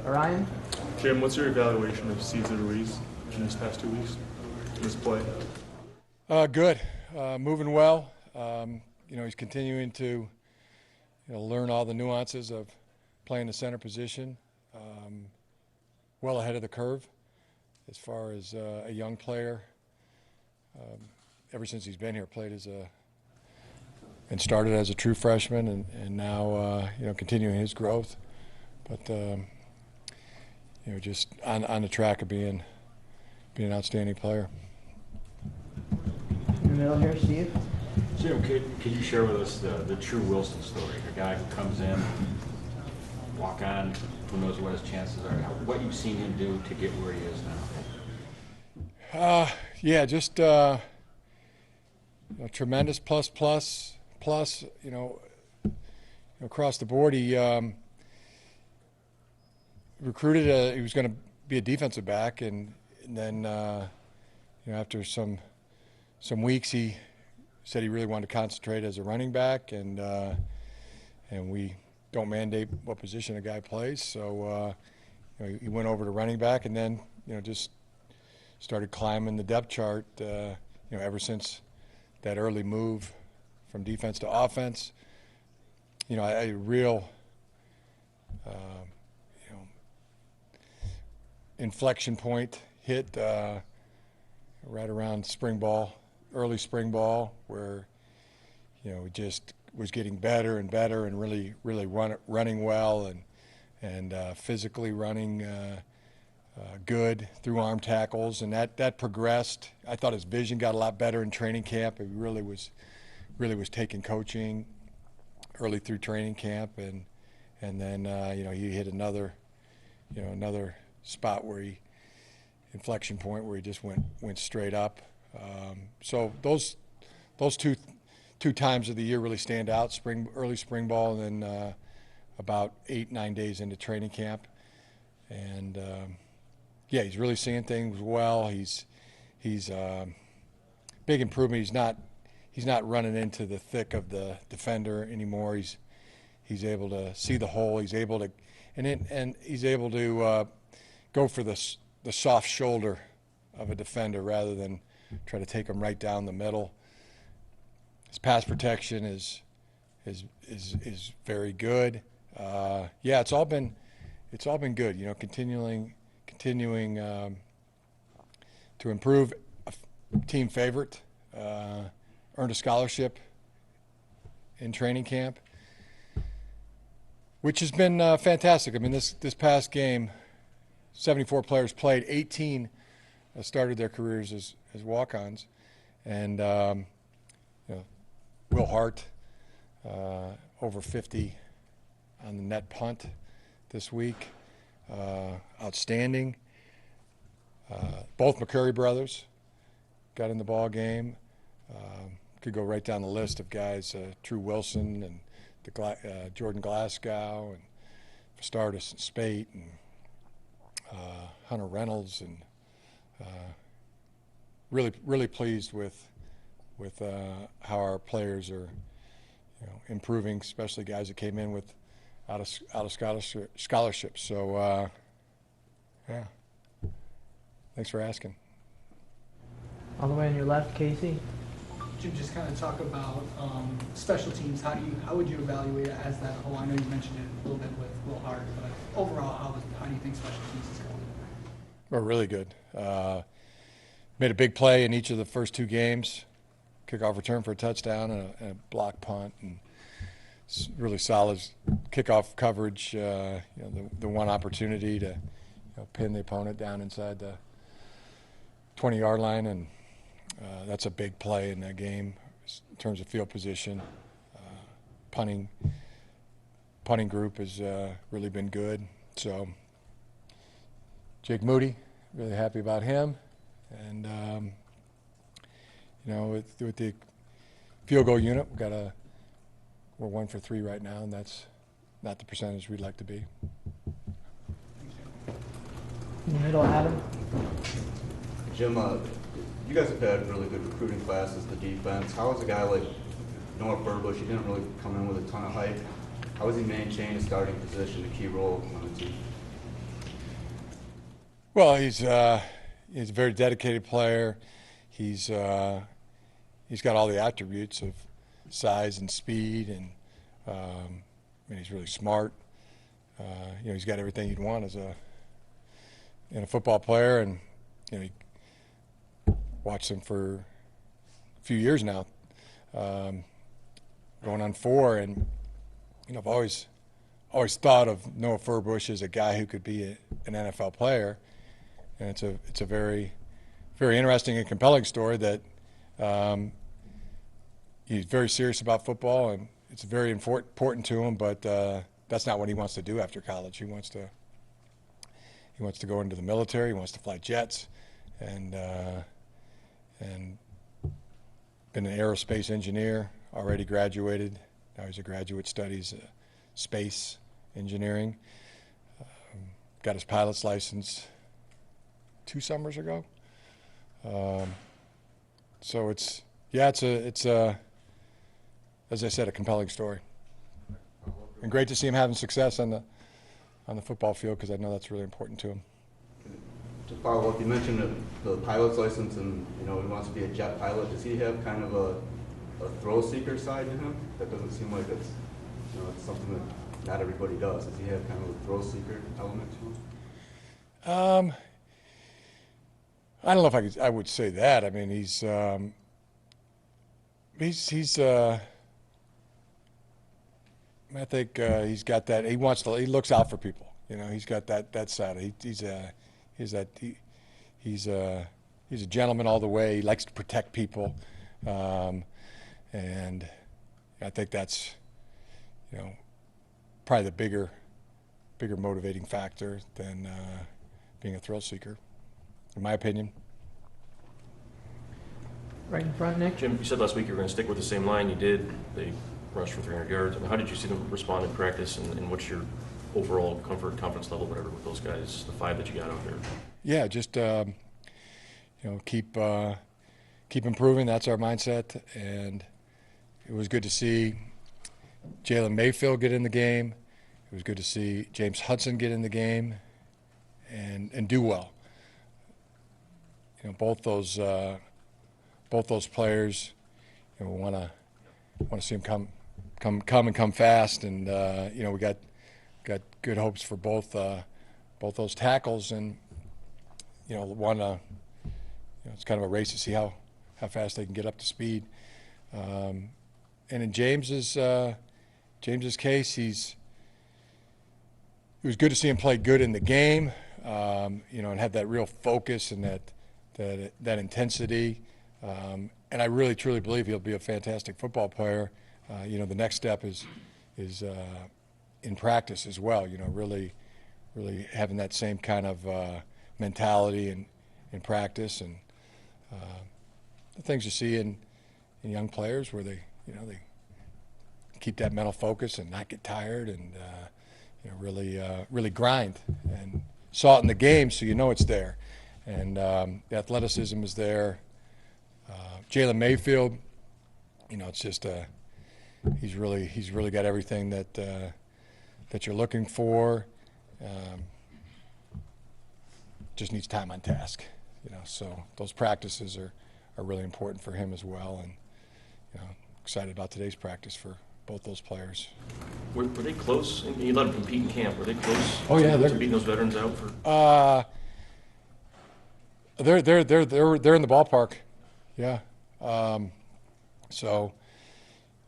Orion. Jim, what's your evaluation of Cesar Ruiz in these past 2 weeks, in this play? Good. Moving well. He's continuing to learn all the nuances of playing the center position. Well ahead of the curve as far as a young player. Ever since he's been here, played and started as a true freshman, and now continuing his growth. But just on the track of being an outstanding player. In the middle here, Steve. Jim, could you share with us the true Wilson story? A guy who comes in, walk on, who knows what his chances are, what you've seen him do to get where he is now? Just tremendous plus, across the board. He recruited, he was going to be a defensive back, and then, after some weeks, he said he really wanted to concentrate as a running back, and we don't mandate what position a guy plays. So he went over to running back, and then just started climbing the depth chart. Ever since that early move from defense to offense, a real inflection point hit right around early spring ball, where he just was getting better and better, and really running well, and physically running good through arm tackles, and that progressed. I thought his vision got a lot better in training camp. He really was taking coaching early through training camp, and then he hit another spot where inflection point where he just went straight up. So those two times of the year really stand out: early spring ball, and then about 8-9 days into training camp. And he's really seeing things well. He's big improvement. He's not running into the thick of the defender anymore. He's able to see the hole. He's able to go for the soft shoulder of a defender rather than try to take him right down the middle. His pass protection is very good. It's all been good. Continuing to improve. A team favorite, earned a scholarship in training camp, which has been fantastic. I mean, this past game, 74 players played, 18 started their careers as walk-ons, and Will Hart over 50 on the net punt this week, outstanding. Both McCurry brothers got in the ball game. Could go right down the list of guys: True Wilson and Jordan Glasgow and Stardust and Spate and Hunter Reynolds, and really pleased with how our players are improving, especially guys that came in with out of scholarships. So thanks for asking. All the way on your left, Casey. Jim, just kind of talk about special teams. How would you evaluate it as that whole? I know you mentioned it a little bit with Will Hart, but overall, how do you think special teams is going? We're really good. Made a big play in each of the first two games. Kickoff return for a touchdown and a block punt, and really solid kickoff coverage. The one opportunity to pin the opponent down inside the 20-yard line, and that's a big play in that game in terms of field position. Punting group has really been good. So Jake Moody, really happy about him, and with the field goal unit, we're 1 for 3 right now, and that's not the percentage we'd like to be. In the middle, Adam. Jim, you guys have had really good recruiting classes, the defense. How is a guy like Noah Burbush? He didn't really come in with a ton of hype. How has he maintained a starting position, a key role on the team? Well, he's a very dedicated player. He's got all the attributes of size and speed, and he's really smart. He's got everything you'd want as in a football player, and you watched him for a few years now, going on 4, and I've always thought of Noah Furbush as a guy who could be an NFL player, and it's a very, very interesting and compelling story that he's very serious about football, and it's very important to him, but that's not what he wants to do after college. He wants to go into the military. He wants to fly jets, and been an aerospace engineer, already graduated. Now he's a graduate studies space engineering. Got his pilot's license 2 summers ago. So it's as I said, a compelling story, and great to see him having success on the football field, because I know that's really important to him. To follow up, you mentioned the pilot's license, and he wants to be a jet pilot. Does he have kind of a thrill seeker side to him? That doesn't seem like it's something that not everybody does. Does he have kind of a thrill seeker element to him? I don't know if I would say that. I mean, he's I think he's got that. He looks out for people. He's got that side. He's a gentleman all the way. He likes to protect people, and I think that's probably the bigger motivating factor than being a thrill seeker, in my opinion. Right in front, Nick. Jim, you said last week you were going to stick with the same line. You did. They rushed for 300 yards. I mean, how did you see them respond in practice, and what's your overall confidence level, whatever, with those guys, the 5 that you got out there? Yeah, just keep improving. That's our mindset, and it was good to see Jalen Mayfield get in the game. It was good to see James Hudson get in the game and do well. Both those players, we want to see them come fast, and we got good hopes for both those tackles, and it's kind of a race to see how fast they can get up to speed. And in James's case, it was good to see him play good in the game, and have that real focus and that intensity. And I really truly believe he'll be a fantastic football player. The next step is in practice as well. Really having that same kind of mentality in practice, and the things you see in young players where they keep that mental focus and not get tired, and really grind, and saw it in the game, so it's there, and the athleticism is there. Jalen Mayfield, it's just he's really got everything that you're looking for. Just needs time on task, So those practices are really important for him as well, and excited about today's practice for both those players. Were they close? You let them compete in camp. Were they close? Oh yeah, to beating those veterans out for. They're in the ballpark, yeah. So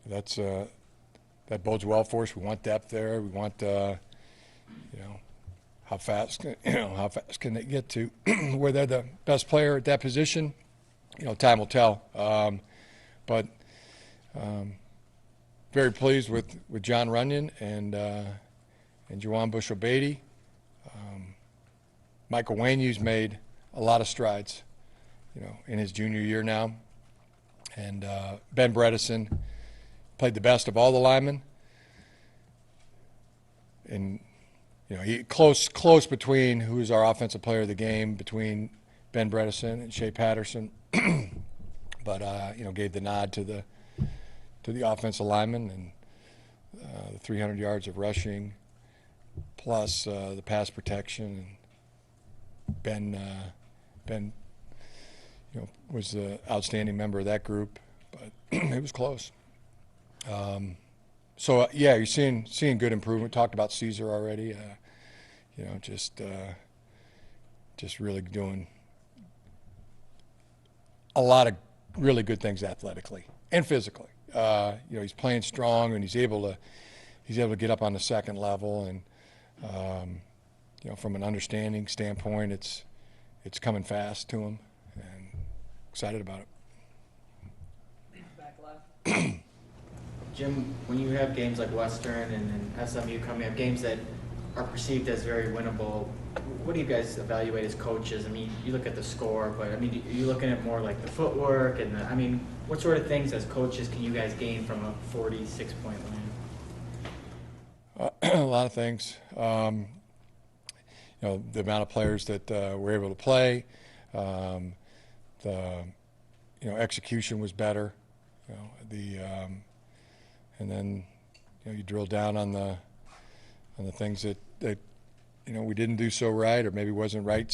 that bodes well for us. We want depth there. We want how fast can they get to where they're the best player at that position. Time will tell. But very pleased with John Runyon and Juwan Bushell-Beatty. Michael Wanyu's made a lot of strides, in his junior year now. And Ben Bredesen played the best of all the linemen. And he close between who's our offensive player of the game between Ben Bredesen and Shea Patterson, but gave the nod to the offensive lineman, and the 300 yards of rushing, plus the pass protection, Ben, was the outstanding member of that group, but it was close. So yeah, you're seeing good improvement. Talked about Caesar already. Just really doing a lot of really good things athletically and physically. He's playing strong, and he's able to get up on the second level, and from an understanding standpoint, it's coming fast to him, and excited about it. Back left. Jim, when you have games like Western and SMU coming up, games that are perceived as very winnable, what do you guys evaluate as coaches? I mean, you look at the score, but I mean, are you looking at more like the footwork and what sort of things as coaches can you guys gain from a 46-point win? A lot of things. The amount of players that were able to play, execution was better. And then you drill down on the things that we didn't do so right, or maybe wasn't right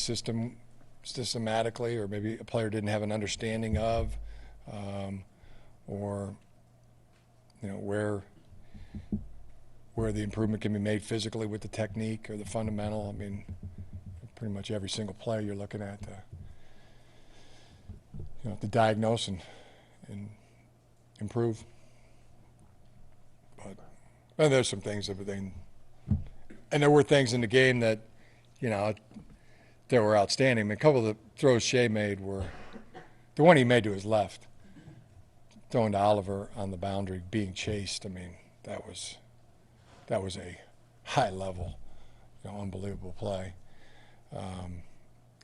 systematically, or maybe a player didn't have an understanding of, or where the improvement can be made physically with the technique or the fundamental. I mean, pretty much every single play you're looking at to diagnose and improve. But there's some things and there were things in the game that were outstanding. I mean, a couple of the throws Shea made were the one he made to his left, throwing to Oliver on the boundary, being chased. I mean, that was a high level, unbelievable play. And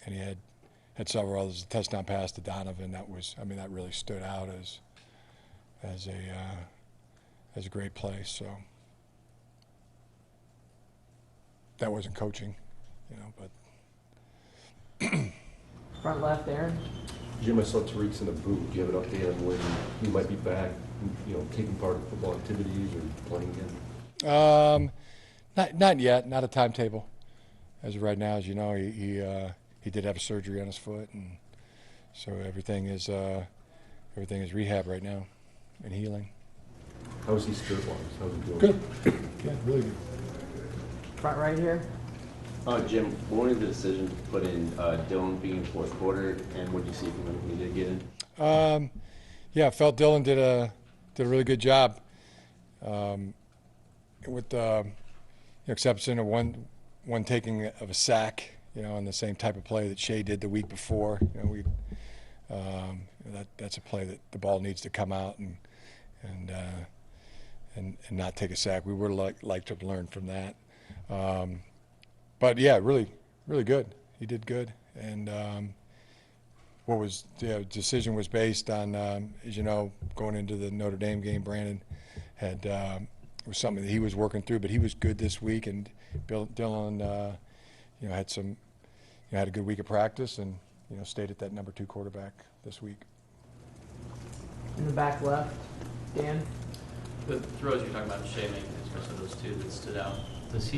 he had several others. A touchdown pass to Donovan. That really stood out as a great play. So that wasn't coaching, but. Front left, Aaron. Jim, I saw Tariq's in the booth. Do you have an update on when he might be back, taking part in football activities or playing again? Not yet. Not a timetable. As of right now, as you know, he did have a surgery on his foot, and so everything is rehab right now and healing. How is he spirit-wise? How's he doing? Good. Yeah, really good. Front right here. Jim, what was the decision to put in Dylan being fourth quarter, and what did you see from him when he did get in? I felt Dylan did a really good job with exception of one taking of a sack, on the same type of play that Shea did the week before. That's a play that the ball needs to come out and not take a sack. We would like to learn from that. But yeah, really, really good. He did good, and decision was based on, as you know, going into the Notre Dame game. Brandon was something that he was working through, but he was good this week, and Dylan, had a good week of practice, and stayed at that number 2 quarterback this week. In the back left, Dan. The throws you're talking about Shea making, especially those two that stood out, does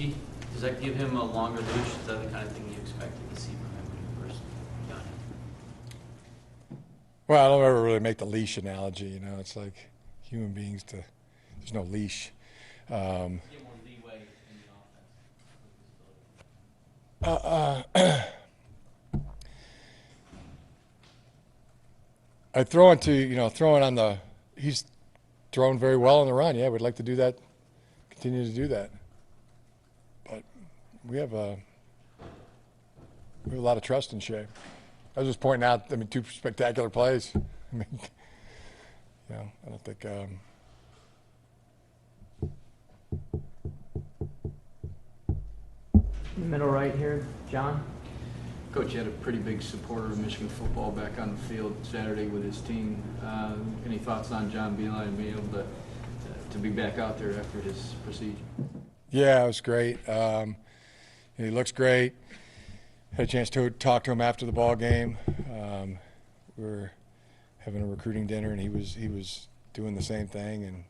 that give him a longer leash? Is that the kind of thing you expected to see from him when you first got him? Well, I don't ever really make the leash analogy. It's like human beings. There's no leash. Get more leeway in the offense. I throwing on the. He's thrown very well on the run. Yeah, we'd like to do that. Continue to do that. But we have a lot of trust in Shea. I was just pointing out. 2 spectacular plays. I don't think. In the middle right here, John. Coach, you had a pretty big supporter of Michigan football back on the field Saturday with his team. Any thoughts on John Beilein being able to be back out there after his procedure? Yeah, it was great. He looks great. Had a chance to talk to him after the ball game. We were having a recruiting dinner, and he was doing the same thing, and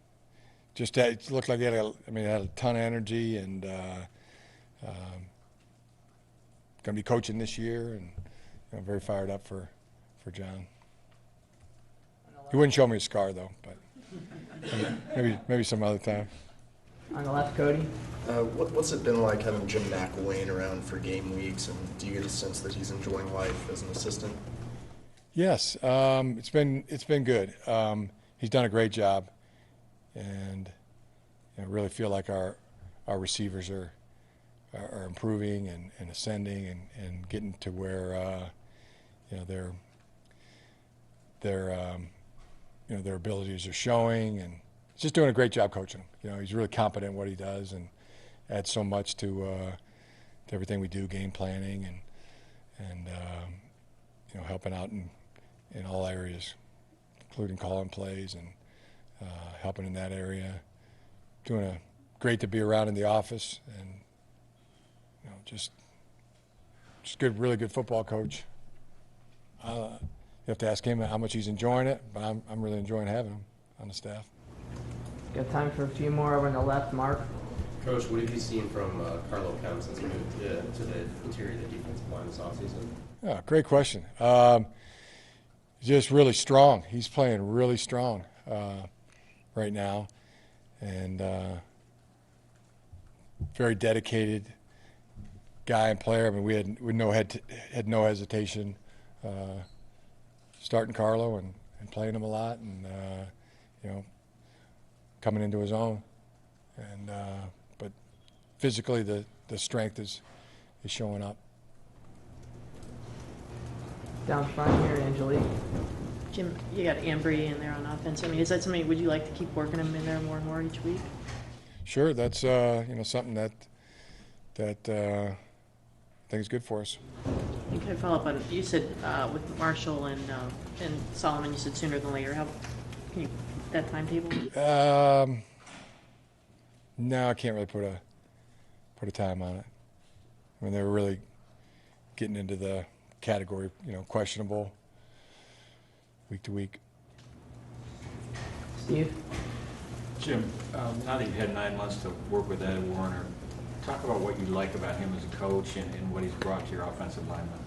just it looked like he had a ton of energy, and going to be coaching this year, and very fired up for John. He wouldn't show me a scar though, but maybe some other time. On the left, Cody. What's it been like having Jim McElwain around for game weeks, and do you get a sense that he's enjoying life as an assistant? Yes, it's been good. He's done a great job, and really feel like our receivers are improving and ascending and getting to where their abilities are showing, and he's just doing a great job coaching them. He's really competent in what he does and adds so much to everything we do, game planning and helping out in all areas, including calling plays and helping in that area. Great to be around in the office, and just good, really good football coach. You have to ask him how much he's enjoying it, but I'm really enjoying having him on the staff. Got time for a few more over on the left, Mark. Coach, what have you seen from Carlo Kemp since he moved to the interior of the defensive line this offseason? Yeah, great question. Just really strong. He's playing really strong right now, and very dedicated guy and player. I mean, we had no hesitation starting Carlo and playing him a lot, and coming into his own. And but physically, the strength is showing up. Down front here, Angelique. Jim, you got Ambry in there on offense. I mean, is that something, would you like to keep working him in there more and more each week? Sure, that's something that I think is good for us. Can I follow up on, you said with Marshall and Solomon, you said sooner than later. How can you, that timetable? No, I can't really put a time on it. I mean, they were really getting into the category, questionable week to week. Steve? Jim, now that you've had 9 months to work with Ed Warner, talk about what you like about him as a coach and what he's brought to your offensive linemen.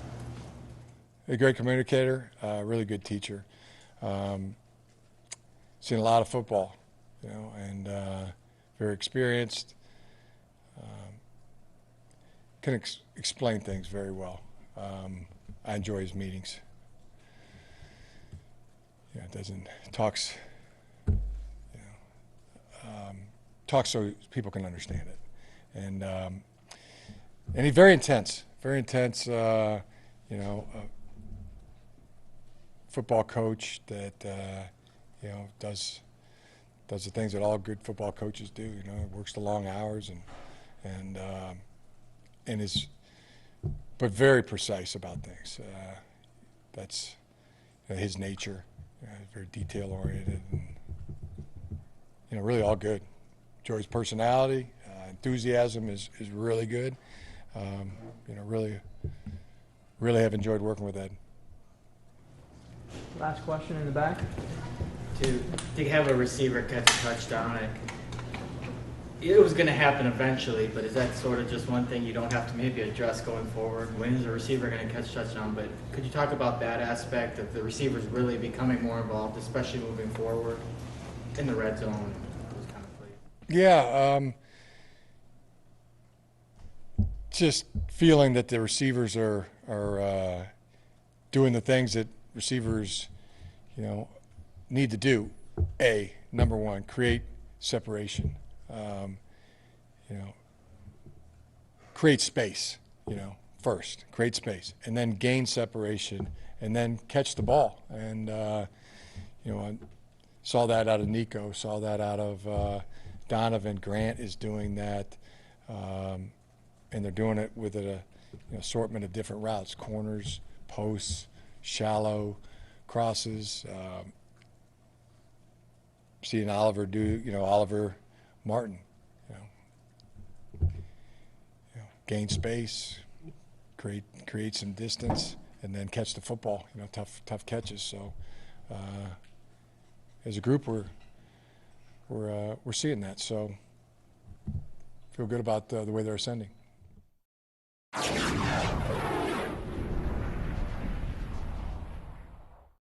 A great communicator, really good teacher. Seen a lot of football, and very experienced. Can explain things very well. I enjoy his meetings. Talks so people can understand it, and he's very intense. Football coach that does the things that all good football coaches do. Works the long hours and is, but very precise about things. That's his nature. Very detail oriented, and really all good. Enjoy his personality. Enthusiasm is really good. Really have enjoyed working with Ed. Last question in the back. To have a receiver catch a touchdown, it was going to happen eventually, but is that sort of just one thing you don't have to maybe address going forward? When is a receiver going to catch a touchdown? But could you talk about that aspect of the receivers really becoming more involved, especially moving forward in the red zone? Those kind of plays? Yeah, just feeling that the receivers are doing the things that receivers, need to do. Number one, create separation. Create space, first. Create space, and then gain separation, and then catch the ball. And I saw that out of Nico, saw that out of Donovan. Grant is doing that, and they're doing it with an assortment of different routes: corners, posts, shallow, crosses. Seeing Oliver do, Oliver Martin, gain space, create some distance, and then catch the football. Tough catches. So, as a group, we're seeing that. So, feel good about the way they're ascending.